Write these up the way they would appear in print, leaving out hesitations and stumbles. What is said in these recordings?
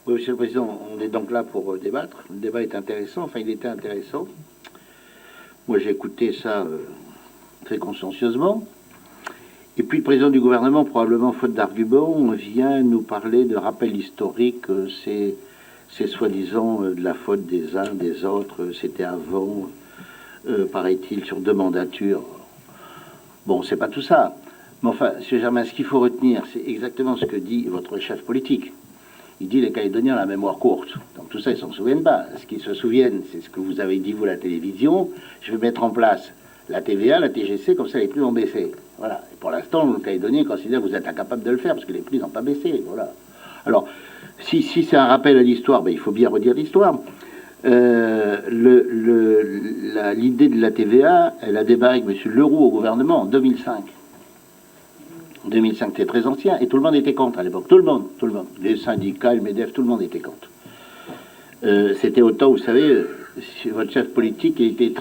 Oui, Monsieur le Président, on est donc là pour débattre. Le débat est intéressant, enfin il était intéressant. Moi j'ai écouté ça très consciencieusement. Et puis le président du gouvernement, probablement faute d'arguments, vient nous parler de rappel historique. C'est soi-disant de la faute des uns, des autres. C'était avant, paraît-il, sur deux mandatures. Bon, c'est pas tout ça. Mais enfin, M. Germain, ce qu'il faut retenir, c'est exactement ce que dit votre chef politique. Il dit les Calédoniens ont la mémoire courte. Donc tout ça, ils ne s'en souviennent pas. Ce qu'ils se souviennent, c'est ce que vous avez dit, vous, la télévision. Je vais mettre en place la TVA, la TGC, comme ça les prix vont baisser. Voilà. Et pour l'instant, le Calédonien considère que vous êtes incapable de le faire parce que les prix n'ont pas baissé. Voilà. Alors, si c'est un rappel à l'histoire, ben, il faut bien redire l'histoire. L'idée de la TVA, elle a débarqué avec M. Leroux au gouvernement en 2005. 2005, c'était très ancien, et tout le monde était contre à l'époque. Tout le monde. Les syndicats, le MEDEF, tout le monde était contre. C'était au temps, vous savez, votre chef politique il était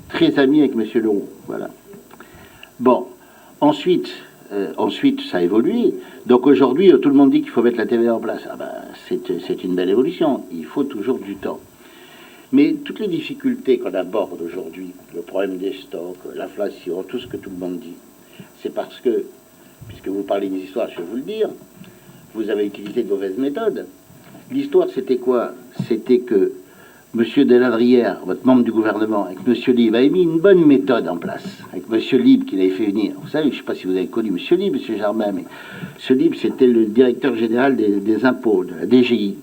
très ami avec M. Leroux. Voilà. Bon, ensuite, ça a évolué. Donc aujourd'hui, tout le monde dit qu'il faut mettre la TVA en place. Ah ben, c'est une belle évolution. Il faut toujours du temps. Mais toutes les difficultés qu'on aborde aujourd'hui, le problème des stocks, l'inflation, tout ce que tout le monde dit, c'est parce que, puisque vous parlez des histoires, je vais vous le dire, vous avez utilisé de mauvaises méthodes. L'histoire, c'était quoi? C'était que M. Deladrière, votre membre du gouvernement, avec M. Libre, avait mis une bonne méthode en place. Avec M. Libre, qui l'avait fait venir. Vous savez, je ne sais pas si vous avez connu M. Libre, M. Germain, mais M. Libre, c'était le directeur général des impôts, de la DGI.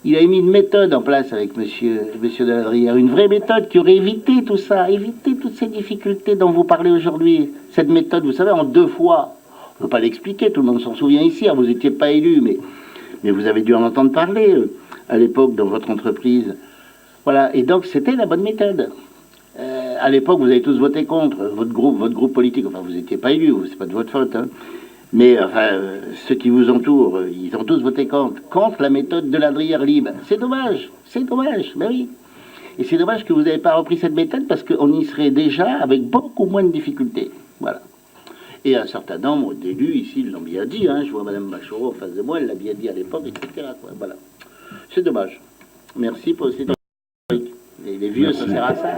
Il a mis une méthode en place avec monsieur Deladrière, une vraie méthode qui aurait évité tout ça, évité toutes ces difficultés dont vous parlez aujourd'hui. Cette méthode, vous savez, en 2 fois, on ne peut pas l'expliquer, tout le monde s'en souvient ici, vous n'étiez pas élu, mais vous avez dû en entendre parler à l'époque dans votre entreprise. Voilà, et donc c'était la bonne méthode. À l'époque, vous avez tous voté contre, votre groupe politique, enfin vous n'étiez pas élu, c'est pas de votre faute, hein. Mais enfin, ceux qui vous entourent, ils ont tous voté contre la méthode de Deladrière Libre. C'est dommage, ben oui. Et c'est dommage que vous n'ayez pas repris cette méthode parce qu'on y serait déjà avec beaucoup moins de difficultés. Voilà. Et un certain nombre d'élus ici l'ont bien dit, hein. Je vois Mme Bachorot en face de moi, elle l'a bien dit à l'époque, etc. Voilà. C'est dommage. Merci pour ces... Les vieux, ça sert à ça.